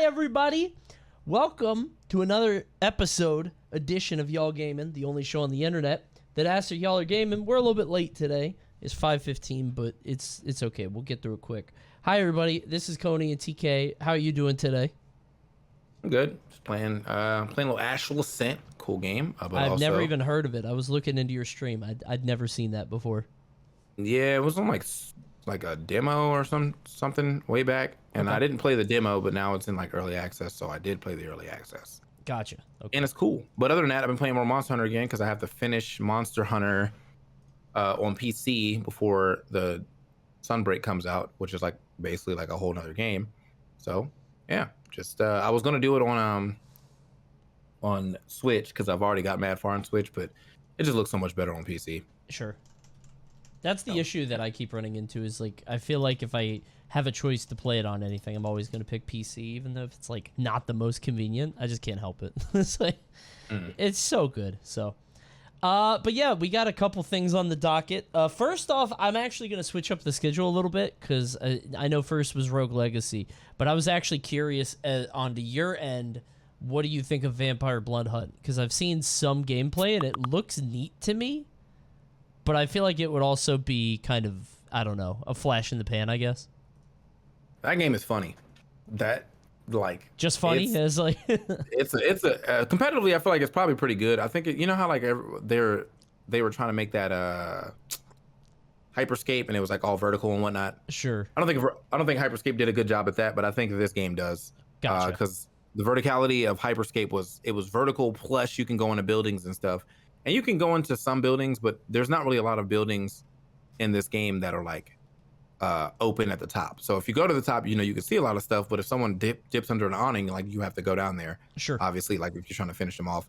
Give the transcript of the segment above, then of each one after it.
everybody. Welcome to another edition of Y'all Gaming, the only show on the internet that asks if y'all are gaming. We're a little bit late today. It's 5:15, but it's okay. We'll get through it quick. Hi, everybody. This is Coney and TK. How are you doing today? I'm good. Just playing a little Astral Ascent. Cool game. But I've never even heard of it. I was looking into your stream. I'd never seen that before. Yeah, it was on like a demo or something way back, and Okay. I didn't play the demo, but now it's in like early access, so I did play the early access. Gotcha. Okay. And it's cool. But other than that, I've been playing more Monster Hunter again because I have to finish Monster Hunter on PC before the Sunbreak comes out, which is like basically like a whole nother game. So yeah, just I was gonna do it on Switch because I've already got Mad Far on Switch, but it just looks so much better on PC. Sure. That's the issue that I keep running into is like I feel like if I have a choice to play it on anything, I'm always going to pick PC, even though if it's like not the most convenient. I just can't help it. It's like it's so good. So, but yeah, we got a couple things on the docket. First off, I'm actually going to switch up the schedule a little bit because I know first was Rogue Legacy, but I was actually curious onto your end. What do you think of Vampire Bloodhunt? Because I've seen some gameplay and it looks neat to me. But I feel like it would also be kind of, I don't know, a flash in the pan, I guess. That game is funny. That like just funny as like it's a competitively I feel like it's probably pretty good. I think you know how like they were trying to make that Hyperscape and it was like all vertical and whatnot. Sure. I don't think Hyperscape did a good job at that, but I think this game does. Gotcha. Because the verticality of Hyperscape was vertical, plus you can go into buildings and stuff. And you can go into some buildings, but there's not really a lot of buildings in this game that are like open at the top. So if you go to the top, you know, you can see a lot of stuff, but if someone dips under an awning, like you have to go down there. Sure. Obviously, like if you're trying to finish them off.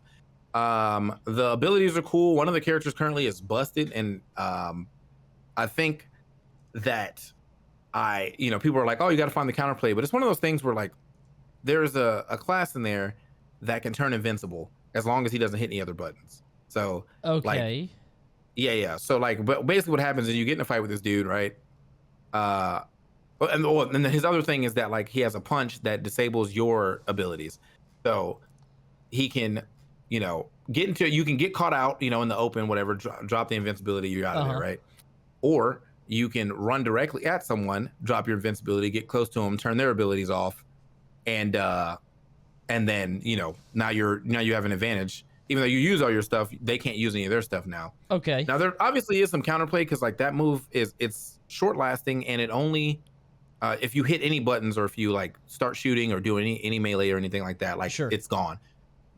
The abilities are cool. One of the characters currently is busted. And I think that people are like, oh, you got to find the counterplay. But it's one of those things where like there's a class in there that can turn invincible as long as he doesn't hit any other buttons. So okay, like, yeah. So like, but basically, what happens is you get in a fight with this dude, right? And his other thing is that like he has a punch that disables your abilities, so he can, get into it. You can get caught out, in the open, whatever. Drop the invincibility, you're out of there, right? Or you can run directly at someone, drop your invincibility, get close to them, turn their abilities off, and then now you have an advantage. Even though you use all your stuff, they can't use any of their stuff now. Okay. Now there obviously is some counterplay because like that move it's short lasting and it only if you hit any buttons or if you like start shooting or do any melee or anything like that, like sure, it's gone.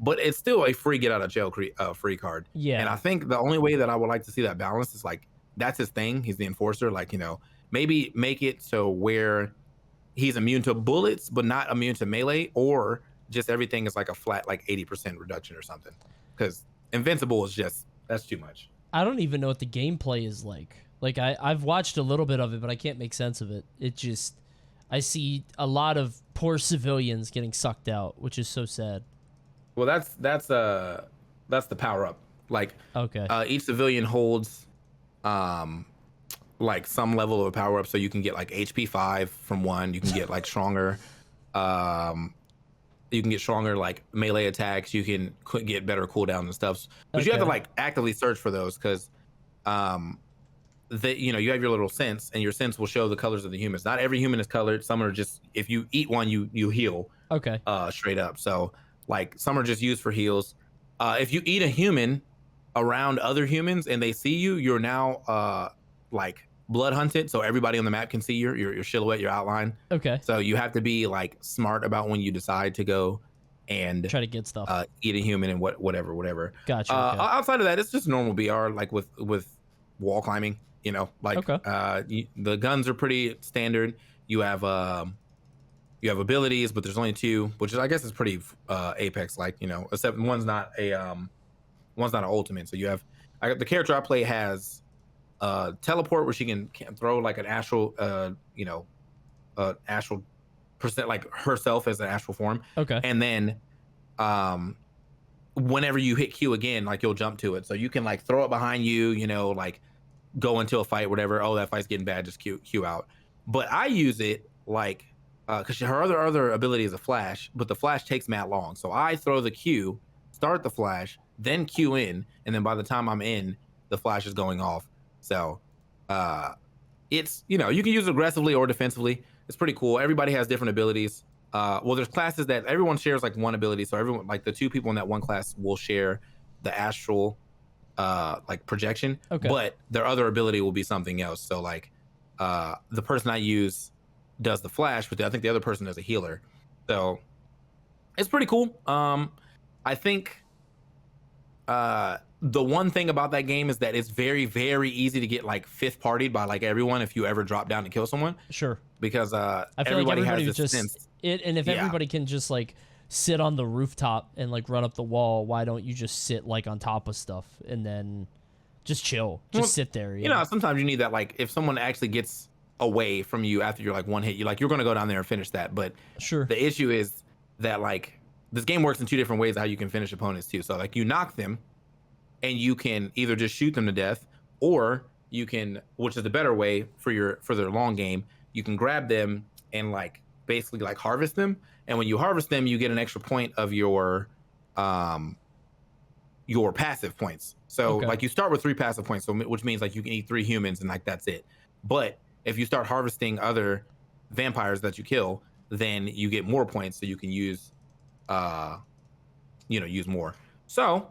But it's still a free get out of jail free card. Yeah. And I think the only way that I would like to see that balance is like that's his thing. He's the enforcer. Like maybe make it so where he's immune to bullets but not immune to melee, or just everything is like a flat like 80% reduction or something. Because invincible is that's too much. I don't even know what the gameplay is like. Like I've watched a little bit of it, but I can't make sense of it. I see a lot of poor civilians getting sucked out, which is so sad. Well, that's the power up. Like okay, each civilian holds like some level of a power up, so you can get like HP 5 from one. You can get like stronger. You can get stronger like melee attacks. You can get better cooldowns and stuff, but you have to like actively search for those because you have your little sense, and your sense will show the colors of the humans. Not every human is colored. Some are just, if you eat one, you heal. Okay. Straight up. So like some are just used for heals. If you eat a human around other humans and they see you, you're now like blood hunted, so everybody on the map can see your silhouette, your outline. Okay. So you have to be like smart about when you decide to go and try to get stuff. Eat a human and whatever. Gotcha. Okay. Outside of that, it's just normal BR, like with wall climbing. The guns are pretty standard. You have abilities, but there's only two, which is I guess is pretty Apex like. Except one's not an ultimate. So you have the character I play has teleport, where she can throw like an astral astral percent, like herself as an astral form. Okay. And then whenever you hit Q again, like you'll jump to it, so you can like throw it behind you, like go into a fight, whatever. Oh, that fight's getting bad, just Q out. But I use it like because her other ability is a flash, but the flash takes mad long. So I throw the Q, start the flash, then Q in, and then by the time I'm in, the flash is going off. So it's, you know, you can use it aggressively or defensively. It's pretty cool. Everybody has different abilities. Well, there's classes that everyone shares like one ability. So everyone, like the two people in that one class will share the astral like projection, Okay. but their other ability will be something else. So like the person I use does the flash, but I think the other person is a healer. So it's pretty cool. I think the one thing about that game is that it's very, very easy to get like fifth partied by like everyone if you ever drop down to kill someone. Sure. Because I feel everybody like everybody has this just sense. and if Yeah. everybody can just like sit on the rooftop and like run up the wall, why don't you just sit like on top of stuff and then just chill, just Well, sit there? You know, sometimes you need that. Like if someone actually gets away from you after you're like one hit, you're going to go down there and finish that. But Sure. the issue is that like this game works in two different ways how you can finish opponents too. So like you knock them and you can either just shoot them to death, or you can, which is the better way for their long game, you can grab them and like basically like harvest them. And when you harvest them, you get an extra point of your passive points. So Okay. like you start with 3 passive points, so which means like you can eat 3 humans and like that's it. But if you start harvesting other vampires that you kill, then you get more points, so you can use use more. So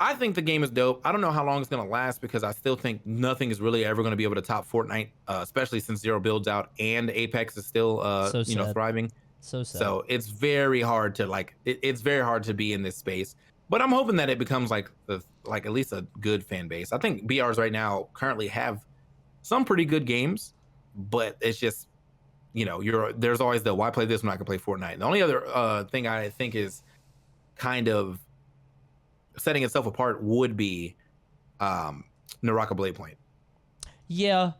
I think the game is dope. I don't know how long it's gonna last because I still think nothing is really ever gonna be able to top Fortnite, especially since Zero builds out and Apex is still So sad. thriving. So sad. So it's very hard to like it's very hard to be in this space. But I'm hoping that it becomes like at least a good fan base. I think BRs right now currently have some pretty good games, but it's just there's always the why play this when I can play Fortnite. And the only other thing I think is kind of setting itself apart would be Naraka Blade Point. Yeah,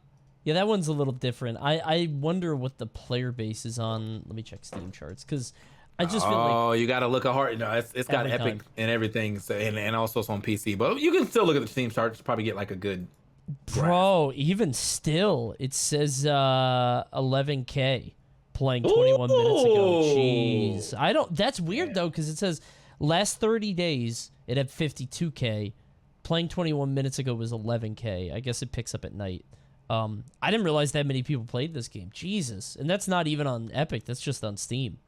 that one's a little different. I wonder what the player base is on. Let me check Steam charts, because I just feel like you got to look at hard. No, it's got Every Epic time. and everything, so, and also it's on PC. But you can still look at the Steam charts, probably get like a good. Bro, even still, it says 11K playing 21 minutes ago. Jeez. I don't. That's weird though, because it says last 30 days it had 52K. Playing 21 minutes ago was 11K. I guess it picks up at night. I didn't realize that many people played this game. Jesus, and that's not even on Epic. That's just on Steam.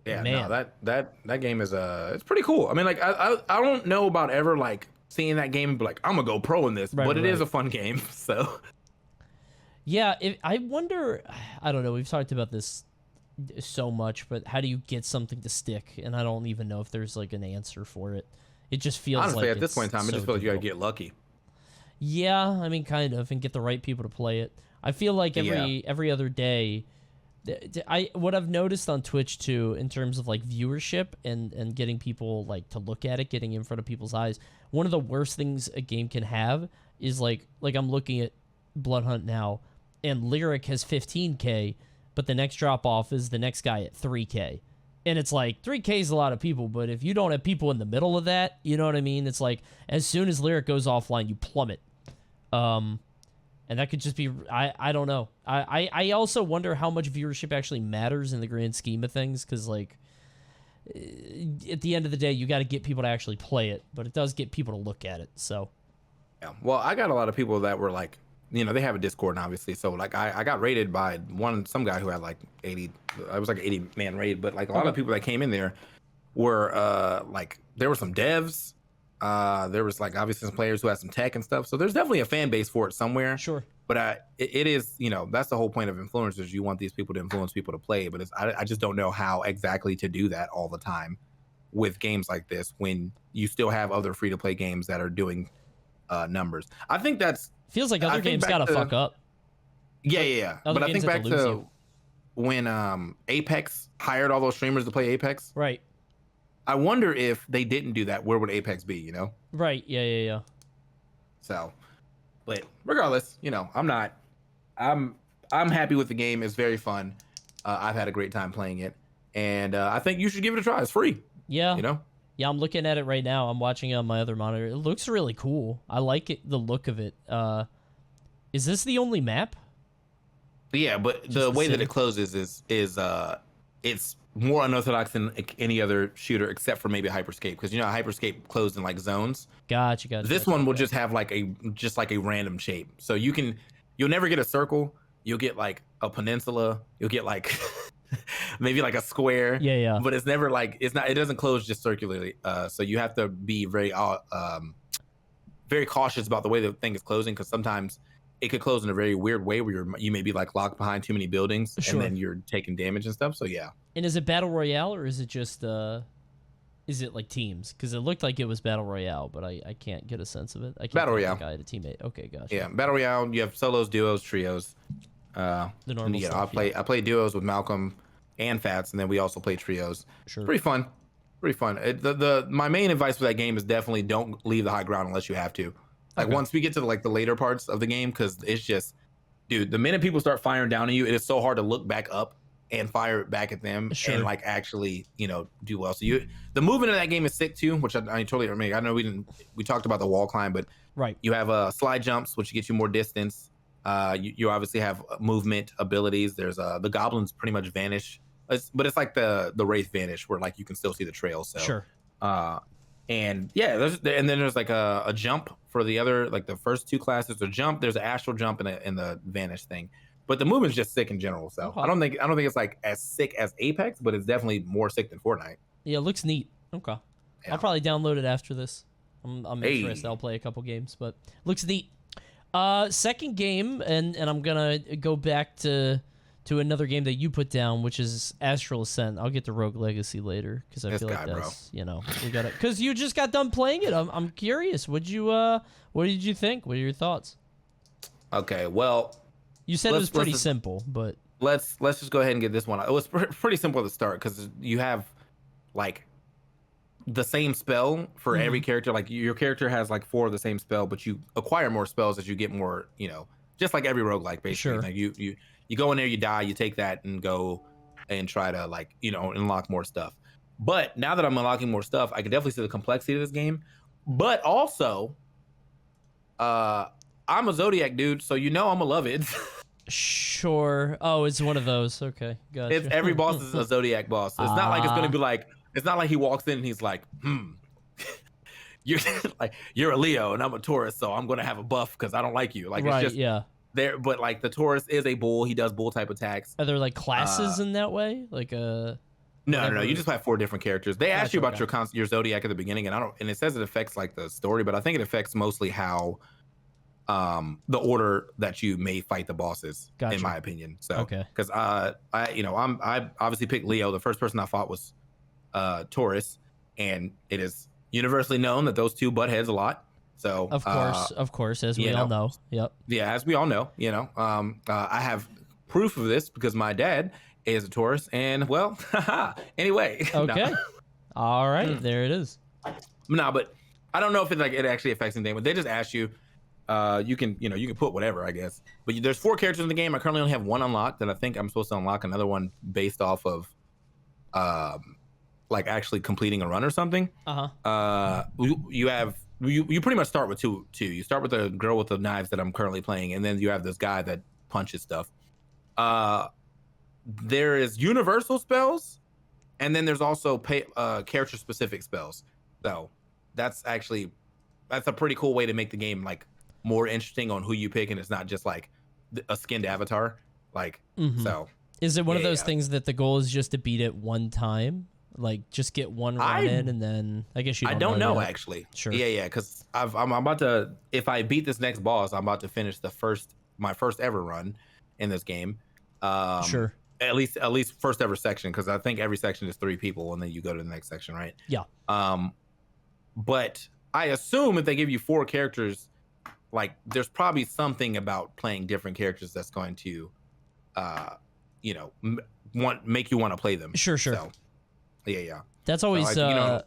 Yeah, Man. no, that game is it's pretty cool. I mean, like I don't know about ever like seeing that game and be like, I'm gonna go pro in this, Right, but it is right. a fun game. So Yeah, I wonder. I don't know. We've talked about this so much, but how do you get something to stick? And I don't even know if there's like an answer for it. It just feels honestly, like at this point in time, I just feel like you gotta difficult. get lucky. Yeah, I mean, kind of, and get the right people to play it. I feel like every other day, what I've noticed on Twitch too, in terms of like viewership and getting people like to look at it, getting in front of people's eyes. One of the worst things a game can have is like I'm looking at Bloodhunt now, and Lyric has 15K, but the next drop off is the next guy at 3K. And it's like 3K is a lot of people, but if you don't have people in the middle of that, you know what I mean? It's like as soon as Lyric goes offline, you plummet. And that could just be I don't know. I also wonder how much viewership actually matters in the grand scheme of things, because like at the end of the day, you got to get people to actually play it, but it does get people to look at it. So Yeah. Well, I got a lot of people that were like, they have a Discord, obviously. So like I got raided by some guy who had like 80. I was like an 80-man raid, but like a lot of people that came in there were like there were some devs. There was like obviously some players who had some tech and stuff. So there's definitely a fan base for it somewhere. sure. But it is, that's the whole point of influencers. You want these people to influence people to play, but I just don't know how exactly to do that all the time with games like this when you still have other free to play games that are doing numbers. I think that's Feels like other games gotta fuck up. yeah. Other But I games think have back to lose to you. when Apex hired all those streamers to play Apex. Right. I wonder if they didn't do that, where would Apex be? Right. Yeah. So, but regardless, I'm happy with the game. It's very fun. I've had a great time playing it, and I think you should give it a try. It's free. Yeah. You know. Yeah, I'm looking at it right now. I'm watching it on my other monitor. It looks really cool. I like it, the look of it. Is this the only map? Yeah, but Just the way that city. it closes is it's more unorthodox than any other shooter except for maybe Hyperscape, because you know Hyperscape closed in like zones. Gotcha. This one will Okay. just have like a random shape. So you'll never get a circle. You'll get like a peninsula. You'll get like maybe like a square. Yeah. But it's never like it doesn't close just circularly. So you have to be very cautious about the way the thing is closing, because sometimes it could close in a very weird way where you may be like locked behind too many buildings and Sure. then you're taking damage and stuff. So yeah. And is it battle royale or is it just is it like teams? Because it looked like it was battle royale, but I can't get a sense of it. I can't Battle think royale. like I had a teammate. Okay, gotcha. Yeah, battle royale. You have solos, duos, trios. The normal stuff. I play duos with Malcolm and Fats, and then we also play trios. Sure. Pretty fun. My main advice for that game is definitely don't leave the high ground unless you have to. Like once we get to the later parts of the game, because it's just, dude, the minute people start firing down on you, it is so hard to look back up and fire it back at them and like actually do well. So the movement of that game is sick too, which I totally I know we talked about the wall climb, but right, you have slide jumps, which get you more distance. You obviously have movement abilities. There's the goblins pretty much vanish, but it's like the wraith vanish where like you can still see the trail. So sure. And yeah, and then there's like a jump for the other, like the first two classes. A jump, there's an astral jump and the vanish thing. But the movement's just sick in general. So Okay. I don't think it's like as sick as Apex, but it's definitely more sick than Fortnite. Yeah, it looks neat. Okay. Yeah. I'll probably download it after this. I'm interested. I'll play a couple games, but looks neat. Second game, and I'm gonna go back to another game that you put down, which is Astral Ascent. I'll get to Rogue Legacy later because I feel like that's we got it. Because you just got done playing it. I'm curious. What did you think? What are your thoughts? Okay, well, you said it was pretty simple, but let's just go ahead and get this one. It was pretty simple at the start because you have like the same spell for every character. Like your character has like 4 of the same spell, but you acquire more spells as you get more. Just like every roguelike, basically. Sure. Like you go in there, you die, you take that and go and try to unlock more stuff. But now that I'm unlocking more stuff, I can definitely see the complexity of this game. But also, I'm a Zodiac dude, so I'm gonna love it. Sure. Oh, it's one of those. Okay, gotcha. Every boss is a Zodiac boss. It's not like it's gonna be like, it's not like he walks in and he's like, you're a Leo and I'm a Taurus, so I'm gonna have a buff because I don't like you. Like, right, it's just yeah. There, but like the Taurus is a bull. He does bull type attacks. Are there like classes in that way? Like No. You just have 4 different characters. They ask you about your Zodiac at the beginning, and it says it affects like the story, but I think it affects mostly how the order that you may fight the bosses, in my opinion. So because I obviously picked Leo. The first person I fought was Taurus, and it is universally known that those two butt heads a lot. So of course, as we all know. Yep. Yeah, as we all know, I have proof of this because my dad is a Taurus, and well, anyway. Okay. All right, there it is. No, but I don't know if it actually affects anything. But they just ask you. You can put whatever, I guess. But there's 4 characters in the game. I currently only have 1 unlocked, and I think I'm supposed to unlock another one based off of like actually completing a run or something. You pretty much start with two. You start with the girl with the knives that I'm currently playing, and then you have this guy that punches stuff. There is universal spells, and then there's also character specific spells. So that's a pretty cool way to make the game like more interesting on who you pick, and it's not just like a skinned avatar. Like so. Is it one of those things that the goal is just to beat it one time? Like just get one run in, and then I guess I don't know actually. Sure. Yeah, because I'm about to. If I beat this next boss, I'm about to finish my first ever run in this game. Sure. At least first ever section, because I think every section is 3 people, and then you go to the next section, right? Yeah. But I assume if they give you 4 characters, like there's probably something about playing different characters that's going to, make you want to play them. Sure. So, yeah. That's always the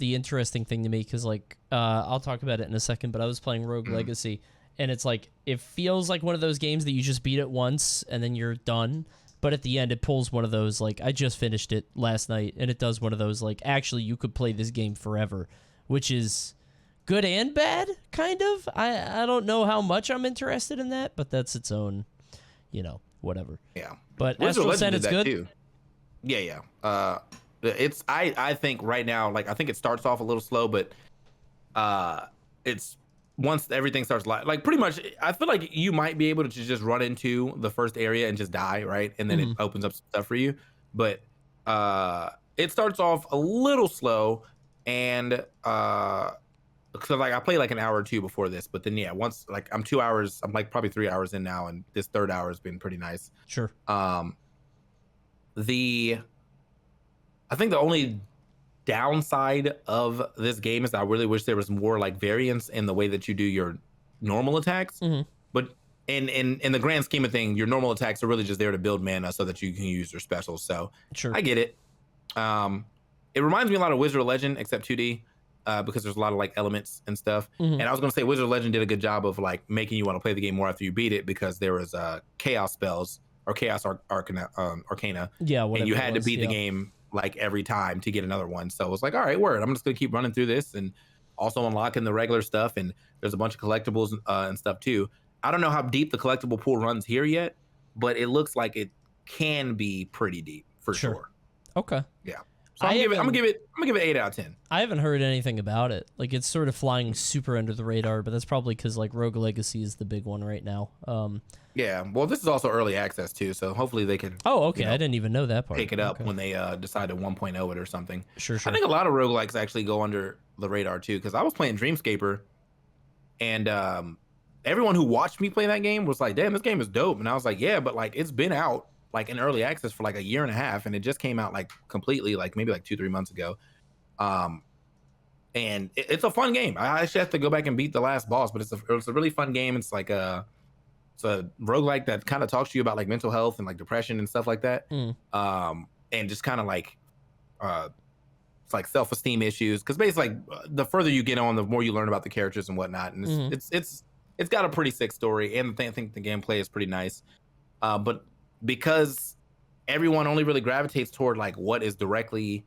interesting thing to me, because like I'll talk about it in a second, but I was playing Rogue Legacy, and it's like it feels like one of those games that you just beat it once and then you're done, but at the end it pulls one of those like I just finished it last night, and it does one of those like actually you could play this game forever, which is good and bad, kind of. I don't know how much I'm interested in that, but that's its own whatever. Yeah. But Wizard Astral Legend Ascent, did it's that good. too. Yeah, yeah. It's I think right now, like I think it starts off a little slow, but it's once everything starts like pretty much I feel like you might be able to just run into the first area and just die, right? And then it opens up some stuff for you. But it starts off a little slow and so like I played like an hour or two before this, but then yeah, once like I'm 2 hours, I'm like probably 3 hours in now, and this third hour has been pretty nice. Sure. The I think the only downside of this game is I really wish there was more like variance in the way that you do your normal attacks. But in the grand scheme of things, your normal attacks are really just there to build mana so that you can use your specials. So Sure. I get it. It reminds me a lot of Wizard of Legend, except 2D, because there's a lot of like elements and stuff. And I was gonna say Wizard of Legend did a good job of like making you want to play the game more after you beat it, because there was chaos spells or chaos arcana, Yeah, whatever. and you had it to was, beat the yeah. game like every time to get another one. So it was like, all right, word. I'm just gonna keep running through this and also unlocking the regular stuff. And there's a bunch of collectibles and stuff too. I don't know how deep the collectible pool runs here yet, but it looks like it can be pretty deep for sure. Okay. Yeah. So I'm gonna give it 8 out of 10. I haven't heard anything about it. Like, it's sort of flying super under the radar, but that's probably because like Rogue Legacy is the big one right now. Yeah. Well, this is also early access too, so hopefully they can. Oh, okay. You know, I didn't even know that part. pick it up Okay. when they decide to 1.0 it or something. Sure. I think a lot of roguelikes actually go under the radar too, because I was playing Dreamscaper, and everyone who watched me play that game was like, "Damn, this game is dope," and I was like, "Yeah, but like it's been out like in early access for like a year and a half, and it just came out like completely like maybe like 2-3 months ago." And it's a fun game. I actually have to go back and beat the last boss, but it's a really fun game. It's like it's a roguelike that kind of talks to you about like mental health and like depression and stuff like that. And just kind of like it's like self-esteem issues, because basically like the further you get on, the more you learn about the characters and whatnot. And it's got a pretty sick story, and I think the gameplay is pretty nice. But because everyone only really gravitates toward like what is directly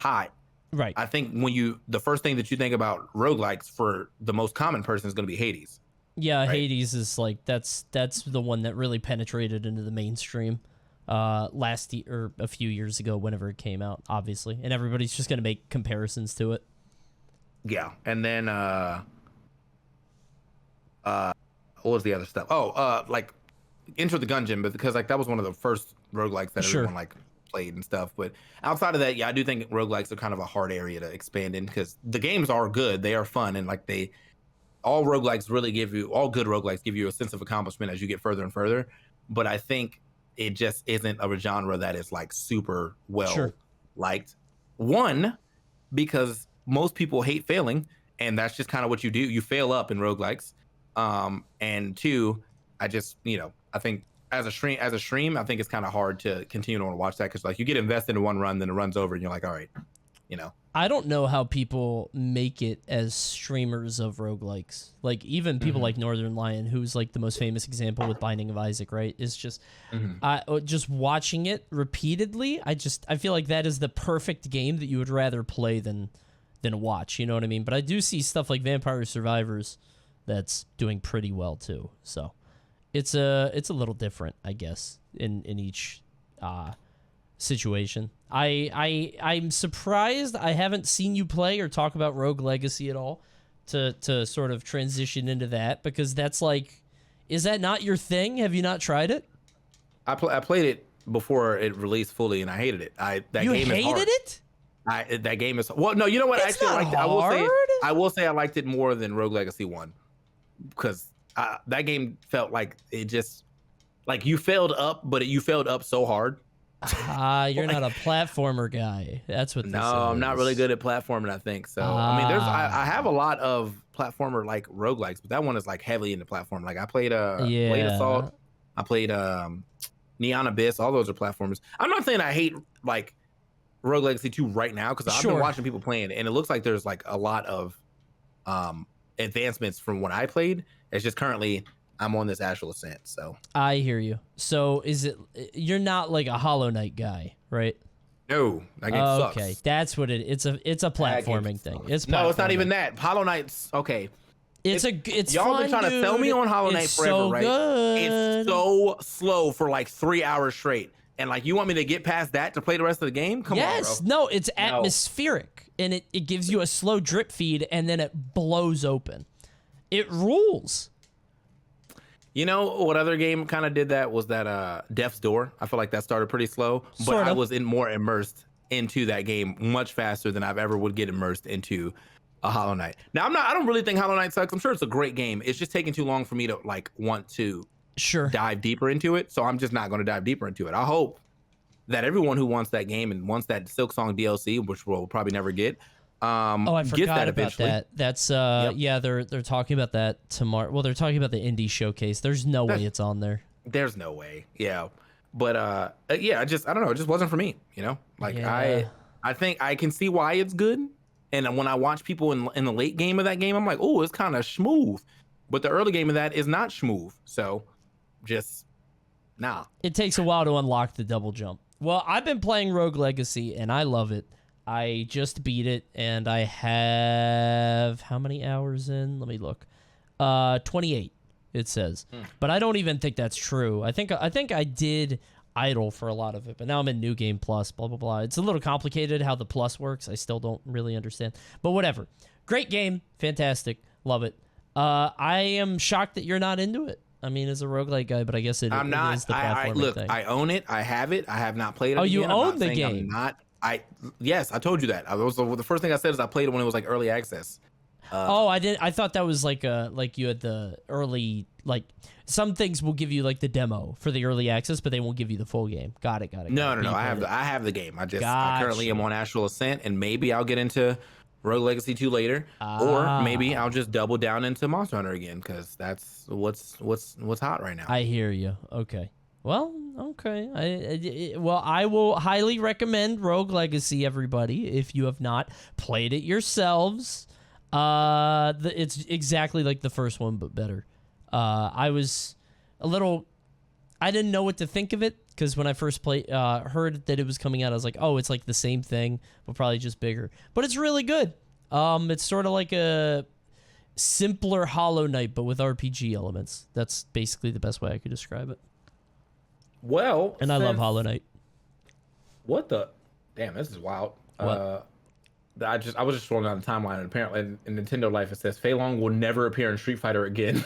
hot, Right. I think the first thing that you think about roguelikes for the most common person is going to be Hades. Yeah, right? Hades is like that's the one that really penetrated into the mainstream last year or a few years ago, whenever it came out, obviously, and everybody's just gonna make comparisons to it. Yeah, and then what was the other stuff? Like Enter the Gungeon, but because like that was one of the first roguelikes that everyone like played and stuff. But outside of that, yeah, I do think roguelikes are kind of a hard area to expand in, because the games are good, they are fun, and like all good roguelikes give you a sense of accomplishment as you get further and further. But I think it just isn't of a genre that is like super well liked. One, because most people hate failing, and that's just kind of what you do. You fail up in roguelikes. And two, I just, I think as a stream, I think it's kind of hard to continue to want to watch that, because like you get invested in one run, then it runs over, and you're like, all right, I don't know how people make it as streamers of roguelikes. Like, even people like Northern Lion, who's like the most famous example with Binding of Isaac, right? Is just just watching it repeatedly. I feel like that is the perfect game that you would rather play than watch. You know what I mean? But I do see stuff like Vampire Survivors that's doing pretty well too. So it's a little different, I guess, in each situation. I'm surprised I haven't seen you play or talk about Rogue Legacy at all to sort of transition into that, because that's like, is that not your thing? Have you not tried it? I played it before it released fully, and I hated it. That game is hard. it? That game is well. No, you know what? It's Actually, not I liked it. hard. I will say I liked it more than Rogue Legacy 1, because that game felt like it just like you failed up, but you failed up so hard. You're not a platformer guy. That's what. No, I'm not really good at platforming, I think. So I mean, I have a lot of platformer like roguelikes, but that one is like heavily into platform. Like I played Blade Assault, I played Neon Abyss. All those are platformers. I'm not saying I hate like Rogue Legacy 2 right now, because I've been watching people playing it, and it looks like there's like a lot of advancements from when I played. It's just currently I'm on this Astral Ascent. So I hear you. So you're not like a Hollow Knight guy, right? No, that game sucks. Okay, that's what it's a platforming thing. It's not even that. Hollow Knight's okay. It's y'all fun, been trying to sell me dude. on Hollow Knight It's forever, so right? good. It's so slow for like 3 hours straight. And like you want me to get past that to play the rest of the game? Come on, bro. No, it's No. atmospheric, and it gives you a slow drip feed, and then it blows open. It rules. You know what other game kind of did that was that Death's Door. I feel like that started pretty slow, but Sorta. I was more immersed into that game much faster than I've ever would get immersed into a Hollow Knight. Now I don't really think Hollow Knight sucks. I'm sure it's a great game. It's just taking too long for me to like want to dive deeper into it. So I'm just not going to dive deeper into it. I hope that everyone who wants that game and wants that Silksong DLC, which we'll probably never get, I gets forgot that about eventually. that. That's yeah, they're talking about that tomorrow. Well, they're talking about the indie showcase. There's no way it's on there. There's no way. Yeah. But yeah, I don't know. It just wasn't for me, you know? Like Yeah. I think I can see why it's good. And when I watch people in the late game of that game, I'm like, oh, it's kind of smooth. But the early game of that is not smooth. So just nah. It takes a while to unlock the double jump. Well, I've been playing Rogue Legacy, and I love it. I just beat it, and I have how many hours in? Let me look. 28, it says. But I don't even think that's true. I think I did idle for a lot of it, but now I'm in New Game Plus, blah, blah, blah. It's a little complicated how the plus works. I still don't really understand. But whatever. Great game. Fantastic. Love it. I am shocked that you're not into it. I mean, as a roguelike guy, but I guess I'm not. it is the I platforming look, thing. I own it. I have it. I have not played it. Oh, you again. I'm own not the saying game. I'm not. Yes, I told you that. The first thing I said is I played it when it was like early access. I didn't. I thought that was like you had the early, like some things will give you like the demo for the early access, but they won't give you the full game. Got it. No. I have the game. I currently am on Astral Ascent, and maybe I'll get into Rogue Legacy 2 later, or maybe I'll just double down into Monster Hunter again because that's what's hot right now. I hear you. Okay. Well, okay. I will highly recommend Rogue Legacy, everybody, if you have not played it yourselves. It's exactly like the first one, but better. I was I didn't know what to think of it because when I first heard that it was coming out, I was like, oh, it's like the same thing, but probably just bigger. But it's really good. It's sort of like a simpler Hollow Knight, but with RPG elements. That's basically the best way I could describe it. Well, and I love Hollow Knight. What the? Damn, this is wild. What? I was just scrolling down the timeline, and apparently in Nintendo Life it says Fei Long will never appear in Street Fighter again.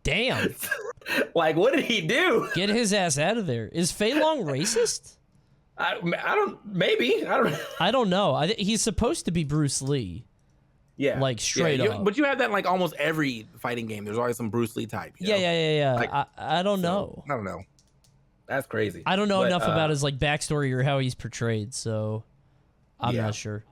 Damn. Like, what did he do? Get his ass out of there. Is Fei Long racist? I don't know. He's supposed to be Bruce Lee. Yeah. Like straight up. But you have that in like almost every fighting game. There's always some Bruce Lee type. You know? Yeah. Like, I don't know. I don't know. That's crazy. I don't know enough about his like backstory or how he's portrayed, so I'm not sure.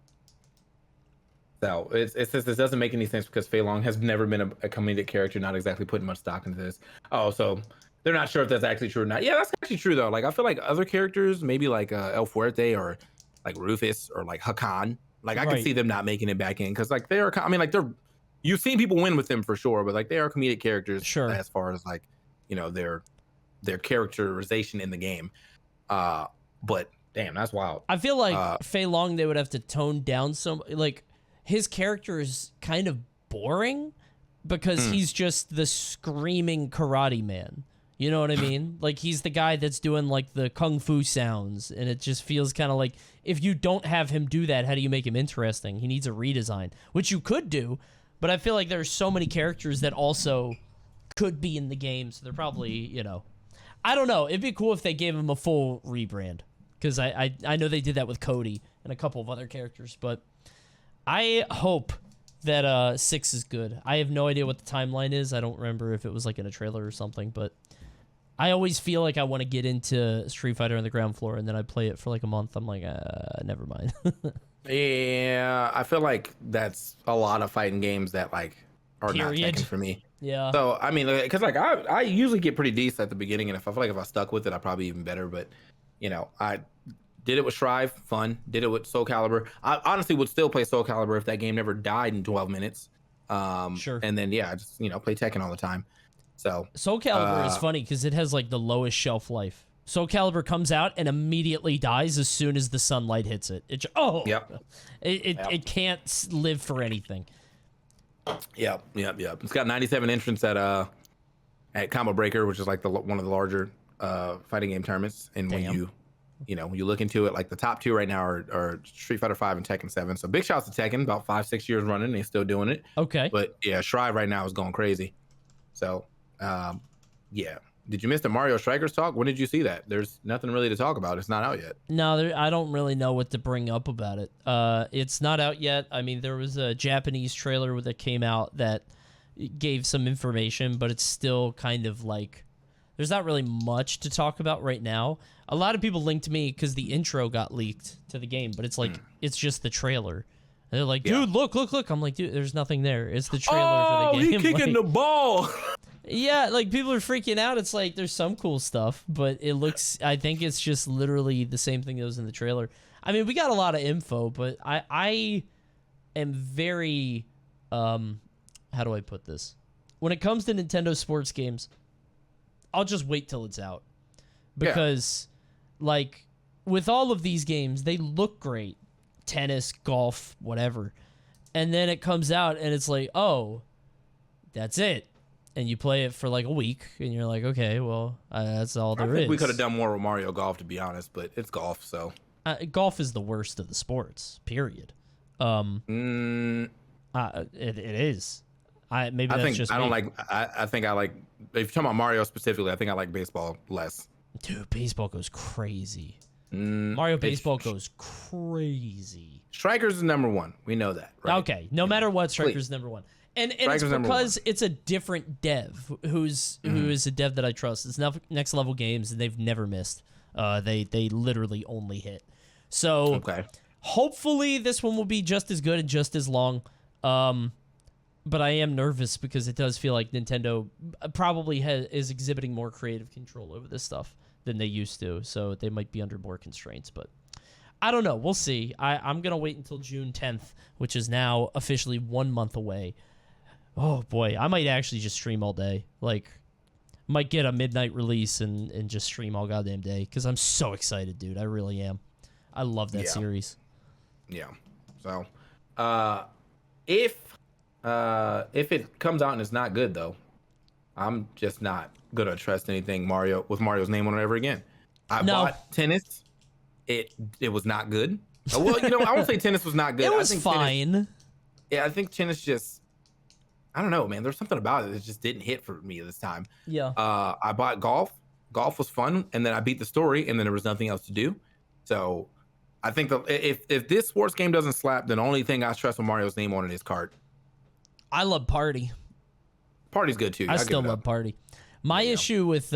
So it says this doesn't make any sense because Fei Long has never been a comedic character, not exactly putting much stock into this. Oh, so they're not sure if that's actually true or not. Yeah, that's actually true though. Like I feel like other characters, maybe like El Fuerte or like Rufus or like Hakan, like I can see them not making it back in because like they're, I mean, like you've seen people win with them for sure, but like they are comedic characters as far as like, you know, their characterization in the game. But damn, that's wild. I feel like Fei Long, they would have to tone down some, like his character is kind of boring because he's just the screaming karate man. You know what I mean? Like he's the guy that's doing like the kung fu sounds, and it just feels kind of like if you don't have him do that, how do you make him interesting? He needs a redesign, which you could do, but I feel like there's so many characters that also could be in the game, so they're probably, you know, I don't know. It'd be cool if they gave him a full rebrand because I know they did that with Cody and a couple of other characters, but I hope that 6 is good. I have no idea what the timeline is. I don't remember if it was like in a trailer or something, but I always feel like I want to get into Street Fighter on the ground floor, and then I play it for like a month. I'm like, never mind. Yeah, I feel like that's a lot of fighting games that like are not taken for me. Yeah. So I mean, because like I usually get pretty decent at the beginning, and if I feel like if I stuck with it, I'd probably even better. But you know, I did it with Strive, fun. Did it with Soul Calibur. I honestly would still play Soul Calibur if that game never died in 12 minutes. Sure. And then I just play Tekken all the time. So Soul Calibur is funny because it has like the lowest shelf life. Soul Calibur comes out and immediately dies as soon as the sunlight hits it. It can't live for anything. Yep. It's got 97 entrants at Combo Breaker, which is like one of the larger fighting game tournaments. And Damn. when you look into it, like the top two right now are Street Fighter 5 and Tekken 7. So big shouts to Tekken, about 5-6 years running, they're still doing it. Okay. But yeah, Shrive right now is going crazy. So yeah. Did you miss the Mario Strikers talk? When did you see that? There's nothing really to talk about. It's not out yet. No, I don't really know what to bring up about it. It's not out yet. I mean, there was a Japanese trailer that came out that gave some information, but it's still kind of like there's not really much to talk about right now. A lot of people linked me because the intro got leaked to the game, but it's like it's just the trailer. And they're like, dude, look. I'm like, dude, there's nothing there. It's the trailer for the game. Oh, he kicking the ball. Yeah, like people are freaking out. It's like there's some cool stuff, but it looks. I think it's just literally the same thing that was in the trailer. I mean, we got a lot of info, but I am very how do I put this? When it comes to Nintendo sports games, I'll just wait till it's out because, like, with all of these games, they look great, tennis, golf, whatever, and then it comes out and it's like, oh, that's it. And you play it for like a week, and you're like, okay, well, that's all there is. We could have done more with Mario Golf, to be honest, but it's golf, so. Golf is the worst of the sports, period. It is. I think I like, if you're talking about Mario specifically, I think I like baseball less. Dude, baseball goes crazy. Mario Baseball goes crazy. Strikers is number one. We know that, right? Okay, no matter what, Strikers is number one. And it's because it's a different dev who is a dev that I trust. It's Next Level Games, and they've never missed. They literally only hit. So hopefully this one will be just as good and just as long. But I am nervous because it does feel like Nintendo probably is exhibiting more creative control over this stuff than they used to. So they might be under more constraints, but I don't know. We'll see. I'm going to wait until June 10th, which is now officially 1 month away. Oh boy, I might actually just stream all day. Like, might get a midnight release and just stream all goddamn day because I'm so excited, dude. I really am. I love that series. Yeah. So, if it comes out and it's not good though, I'm just not gonna trust anything with Mario's name on it ever again. I bought tennis. It was not good. Well, I won't say tennis was not good. It was fine. I think tennis just. I don't know, man. There's something about it that just didn't hit for me this time. Yeah. I bought golf. Golf was fun, and then I beat the story, and then there was nothing else to do. So, I think if this sports game doesn't slap, then the only thing I trust with Mario's name on it is Kart. I love Party. Party's good too. I still love Party. My issue with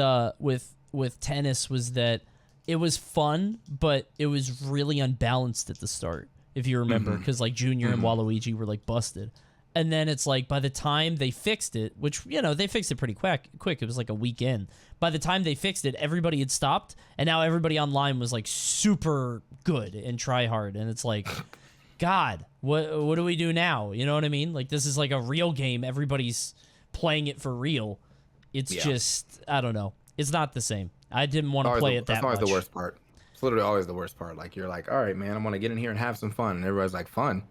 tennis was that it was fun, but it was really unbalanced at the start. If you remember, because like Junior and Waluigi were like busted. And then it's like by the time they fixed it, which, they fixed it pretty quick. It was like a week in. By the time they fixed it, everybody had stopped. And now everybody online was like super good and try hard. And it's like, God, what do we do now? You know what I mean? Like, this is like a real game. Everybody's playing it for real. It's just, I don't know. It's not the same. I didn't want to play it that much. That's always the worst part. It's literally always the worst part. Like, you're like, all right, man, I'm going to get in here and have some fun. And everybody's like, fun?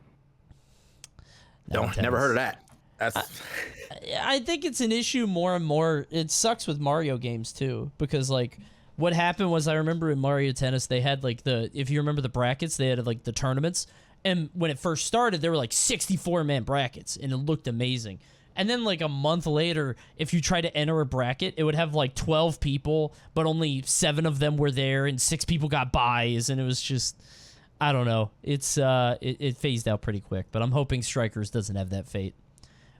Never heard of that. I think it's an issue more and more. It sucks with Mario games too, because like what happened was I remember in Mario Tennis they had like if you remember the brackets, they had like the tournaments, and when it first started there were like 64-man brackets and it looked amazing. And then like a month later, if you try to enter a bracket, it would have like 12 people, but only 7 of them were there and 6 people got buys, and it was just, I don't know. It's it phased out pretty quick, but I'm hoping Strikers doesn't have that fate.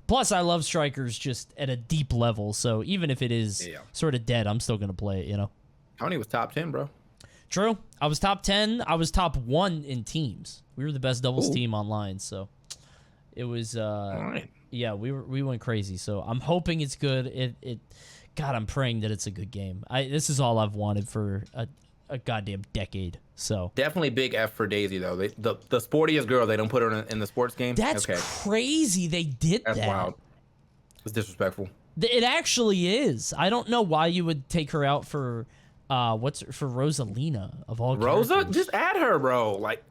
Plus, I love Strikers just at a deep level, so even if it is sort of dead, I'm still going to play it, Coney was top 10, bro. True. I was top 10. I was top 1 in teams. We were the best doubles team online, so it was all right. Yeah, we went crazy. So I'm hoping it's good. God, I'm praying that it's a good game. This is all I've wanted for a goddamn decade. So definitely big F for Daisy though. The sportiest girl, they don't put her in the sports game. That's crazy. They did that. That's wild. It's disrespectful. It actually is. I don't know why you would take her out for for Rosalina of all Rosa. characters. Just add her, bro. Like,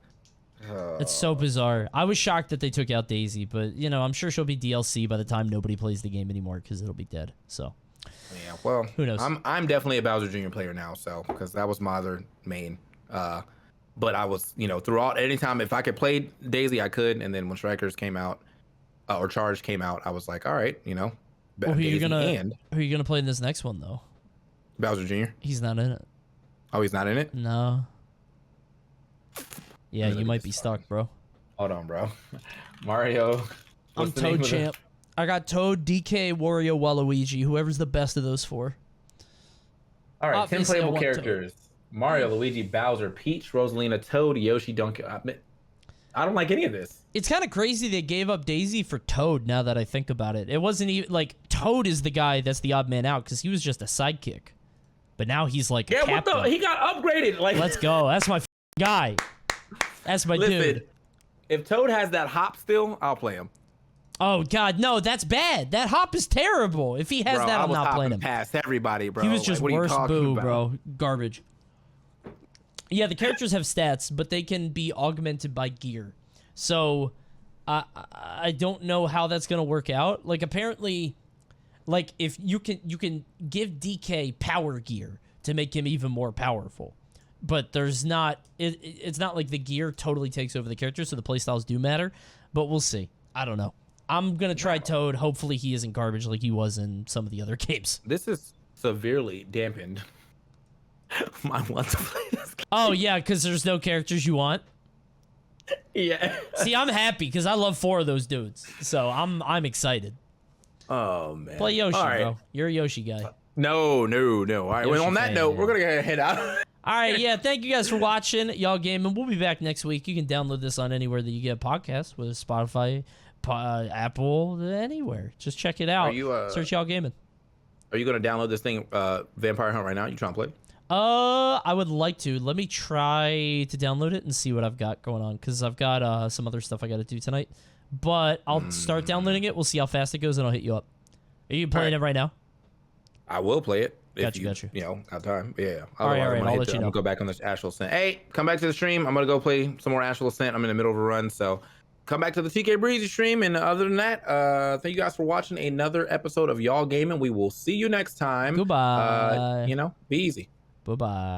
It's so bizarre. I was shocked that they took out Daisy, but you know, I'm sure she'll be DLC by the time nobody plays the game anymore because it'll be dead. So, yeah, well, who knows? I'm definitely a Bowser Jr. player now, so because that was my other main. But I was, you know, throughout anytime if I could play Daisy, I could, and then when Strikers came out, or Charge came out, I was like, all right, you know, Well, who are you gonna play in this next one though? Bowser Jr. He's not in it. Oh, he's not in it? No. Yeah, you might be stuck, bro. Hold on, bro. Mario. I'm Toad champ. I got Toad, DK, Wario, Waluigi. Whoever's the best of those four. All right, Obviously, 10 I playable want characters. Mario, Luigi, Bowser, Peach, Rosalina, Toad, Yoshi, Donkey. I don't like any of this. It's kind of crazy they gave up Daisy for Toad now that I think about it. It wasn't even like Toad is the guy that's the odd man out because he was just a sidekick. But now he's like a captain. He got upgraded. Like, let's go. That's my guy. That's my dude. If Toad has that hop still, I'll play him. Oh God, no, that's bad. That hop is terrible. If he has that, I'm not playing him. Past everybody, bro. He was just worse boo, bro. Garbage. Yeah, the characters have stats, but they can be augmented by gear. So I don't know how that's gonna work out. Like apparently, like if you can give DK power gear to make him even more powerful. But there's not it's not like the gear totally takes over the character, so the playstyles do matter. But we'll see. I don't know. I'm gonna try Toad. Hopefully he isn't garbage like he was in some of the other games. This is severely dampened my want to play this game. Oh yeah, because there's no characters you want. Yeah. See, I'm happy because I love 4 of those dudes, so I'm excited. Oh man. Play Yoshi, bro. You're a Yoshi guy. No. All right. Well, on that note, we're gonna head out. All right, yeah. Thank you guys for watching, y'all gaming. We'll be back next week. You can download this on anywhere that you get podcasts, whether it's Spotify, Apple, anywhere. Just check it out. Search y'all gaming. Are you gonna download this thing, Vampire Hunt, right now? You trying to play? I would like to. Let me try to download it and see what I've got going on, because I've got some other stuff I got to do tonight. But I'll start downloading it. We'll see how fast it goes, and I'll hit you up. Are you playing it right now? I will play it. Got you. You know, have time. Yeah. All right. I'll let you know. I'm gonna go back on this Astral Ascent. Hey, come back to the stream. I'm gonna go play some more Astral Ascent. I'm in the middle of a run, so come back to the TKbreezy stream. And other than that, thank you guys for watching another episode of Y'all Gaming. We will see you next time. Goodbye. You know, be easy. Bye-bye.